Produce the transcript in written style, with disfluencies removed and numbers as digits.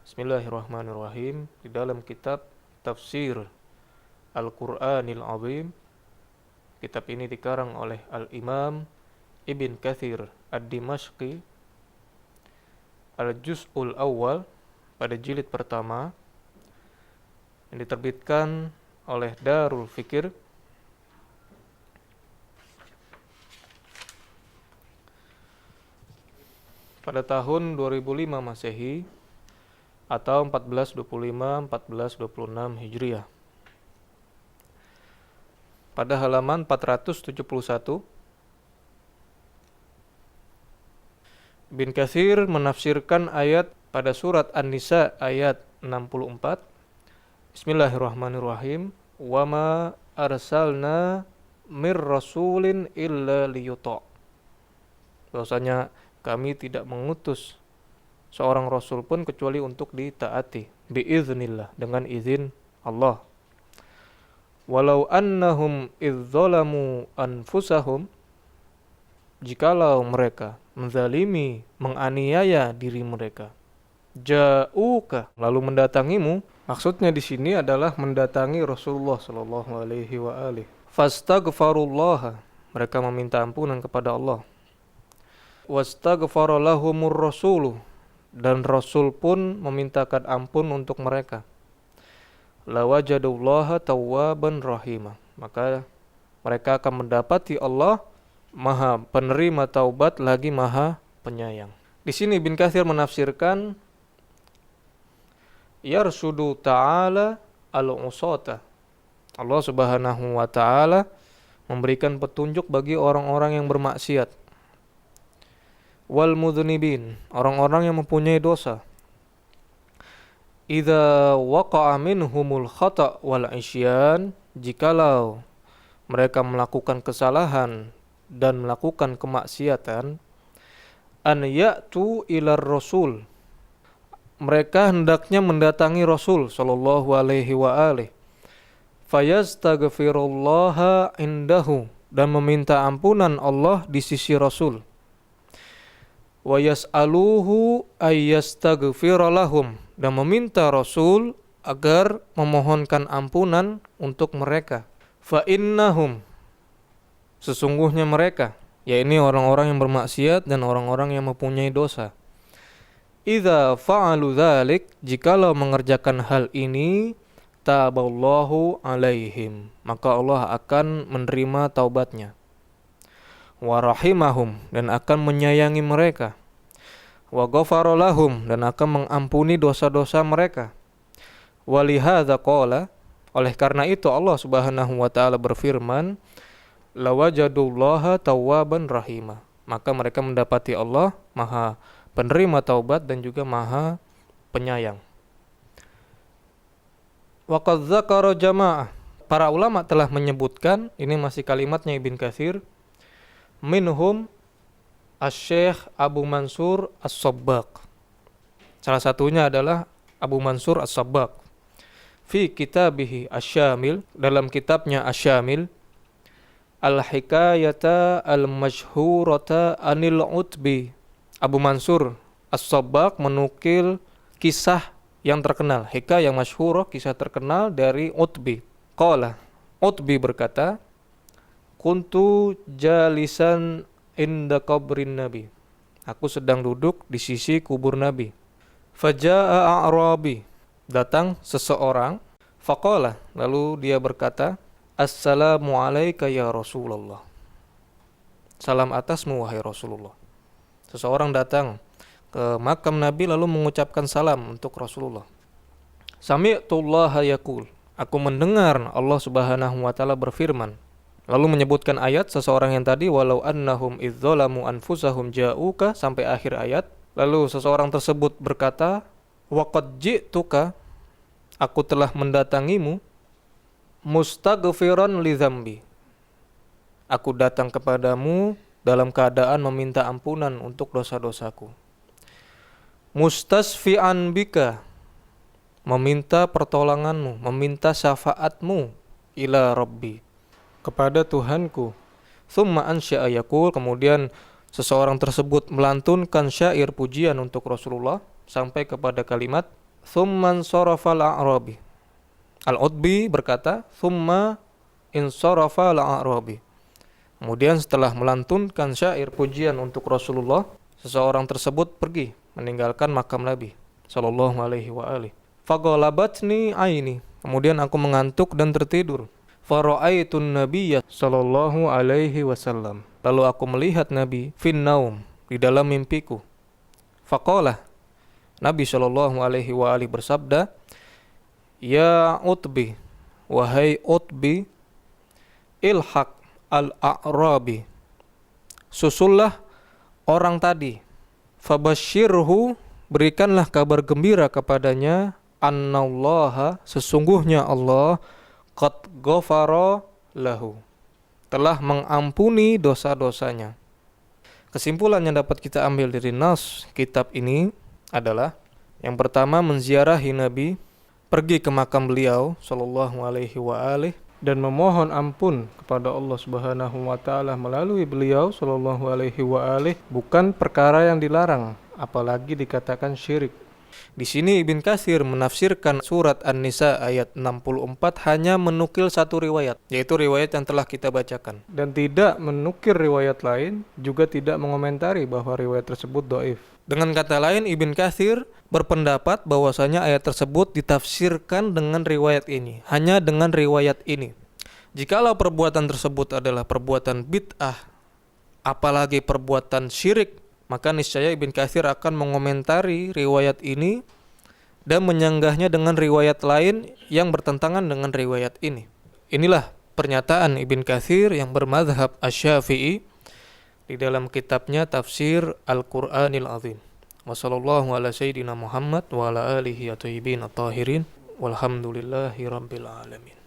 Bismillahirrahmanirrahim. Di dalam kitab Tafsir Al-Qur'anil Azim, kitab ini dikarang oleh Al-Imam Ibn Katsir Ad-Dimashqi, Al-Juz'ul Awal, pada jilid pertama, yang diterbitkan oleh Darul Fikir pada tahun 2005 Masehi atau 1425-1426 Hijriah. Pada halaman 471, Ibn Katsir menafsirkan ayat pada surat An-Nisa ayat 64. Bismillahirrahmanirrahim. Wa ma arsalna mir rasulin illa liyuta'. Bahwasanya kami tidak mengutus seorang rasul pun kecuali untuk ditaati, biiznillah, dengan izin Allah. Walau annahum idzalamu anfusahum, jikalau mereka menzalimi, menganiaya diri mereka, ja'uka, lalu mendatangimu. Maksudnya di sini adalah mendatangi Rasulullah sallallahu alaihi wa alihi. Fastaghfirullah, mereka meminta ampunan kepada Allah. Wastaghfara lahumur rasulu, dan Rasul pun memintakan ampun untuk mereka. Lawajadullaha tawwaban rahimah, maka mereka akan mendapati Allah Maha penerima taubat lagi Maha penyayang. Di sini Ibn Katsir menafsirkan yarsudu ta'ala al-usata. Allah Subhanahu wa taala memberikan petunjuk bagi orang-orang yang bermaksiat. Wal mudhnibin, orang-orang yang mempunyai dosa. Idza waqa'a minhumul khata' wal isyan, jikalau mereka melakukan kesalahan dan melakukan kemaksiatan, an ya'tu ilar rasul, mereka hendaknya mendatangi Rasul sallallahu alaihi wa alihi, fayastaghfirullaha indahu, dan meminta ampunan Allah di sisi Rasul. Wa yas'aluhu ayyastaghfira lahum, dan meminta Rasul agar memohonkan ampunan untuk mereka. Fa innahum, sesungguhnya mereka, yakni orang-orang yang bermaksiat dan orang-orang yang mempunyai dosa, idza fa'alu dzalik, jikalau mengerjakan hal ini, taballahu alaihim, maka Allah akan menerima taubatnya. Wa rahimahum, dan akan menyayangi mereka. Wa ghafara lahum, dan akan mengampuni dosa-dosa mereka. Wa lihadza qala, oleh karena itu Allah Subhanahu wa taala berfirman, lawajadullaha tawwaban rahimah, maka mereka mendapati Allah Maha penerima taubat dan juga Maha penyayang. Wa qad dzakara jamaah, para ulama telah menyebutkan, ini masih kalimatnya Ibn Katsir, minhum Asy-Syaikh Abu Mansur As-Sabbaq. Salah satunya adalah Abu Mansur As-Sabbaq. Fi kitabihi Asy-Syamil, dalam kitabnya Asy-Syamil, Al-Hikayata Al-Mashhurata Anil Utbi. Abu Mansur As-Sabbaq menukil kisah yang terkenal, hikayah yang masyhurah, kisah terkenal dari Utbi. Qala, Utbi berkata, kuntu jalisan inda qabrin Nabi, aku sedang duduk di sisi kubur Nabi. Faja'a a'rabi, datang seseorang. Faqala, lalu dia berkata, assalamu alayka ya Rasulullah, salam atasmu wahai Rasulullah. Seseorang datang ke makam Nabi lalu mengucapkan salam untuk Rasulullah. Sami'tullaha yaqul, aku mendengar Allah Subhanahu wa taala berfirman. Lalu menyebutkan ayat seseorang yang tadi, walau annahum idzalamu anfusahum ja'uka, sampai akhir ayat. Lalu seseorang tersebut berkata, wa qad ji'tuka, aku telah mendatangimu, mustaghfiran li dzambi, aku datang kepadamu dalam keadaan meminta ampunan untuk dosa-dosaku. Mustasfi'an bika, meminta pertolonganmu, meminta syafaatmu, ila rabbi, kepada Tuhanku. Tsumma ansya'a yaqul, kemudian seseorang tersebut melantunkan syair pujian untuk Rasulullah sampai kepada kalimat thumma insarafa al-a'rabi. Al-Utbi berkata, thumma insarafa al-a'rabi. Kemudian setelah melantunkan syair pujian untuk Rasulullah, seseorang tersebut pergi meninggalkan makam Nabi sallallahu alaihi wa alihi. Faghalabatni aini. Kemudian aku mengantuk dan tertidur. Fara'aitun nabiyya sallallahu alaihi wasallam. Lalu aku melihat Nabi fin naum, di dalam mimpiku. Faqala, Nabi sallallahu alaihi wa alihi bersabda, "Ya Utbi, wahai Utbi, ilhaq al-a'rabi, susullah orang tadi, fabashirhu, berikanlah kabar gembira kepadanya, annallaha, sesungguhnya Allah, qad ghafara lahu, telah mengampuni dosa-dosanya." Kesimpulan yang dapat kita ambil dari nas kitab ini adalah, yang pertama, menziarahi Nabi, pergi ke makam beliau sallallahu alaihi wa alihi, dan memohon ampun kepada Allah Subhanahu wa taala melalui beliau sallallahu alaihi wa alihi bukan perkara yang dilarang, apalagi dikatakan syirik. Di sini Ibn Katsir menafsirkan surat An-Nisa ayat 64 hanya menukil satu riwayat, yaitu riwayat yang telah kita bacakan, dan tidak menukil riwayat lain, juga tidak mengomentari bahwa riwayat tersebut dhaif. Dengan kata lain, Ibn Katsir berpendapat bahwasanya ayat tersebut ditafsirkan dengan riwayat ini, hanya dengan riwayat ini. Jikalau perbuatan tersebut adalah perbuatan bid'ah, apalagi perbuatan syirik, maka niscaya Ibn Katsir akan mengomentari riwayat ini dan menyanggahnya dengan riwayat lain yang bertentangan dengan riwayat ini. Inilah pernyataan Ibn Katsir yang bermadzhab Asy-Syafi'i di dalam kitabnya Tafsir Al-Qur'anil Azim. Wassallallahu ala sayyidina Muhammad wa ala alihi at-thayyibin at-tahirin walhamdulillahi rabbil alamin.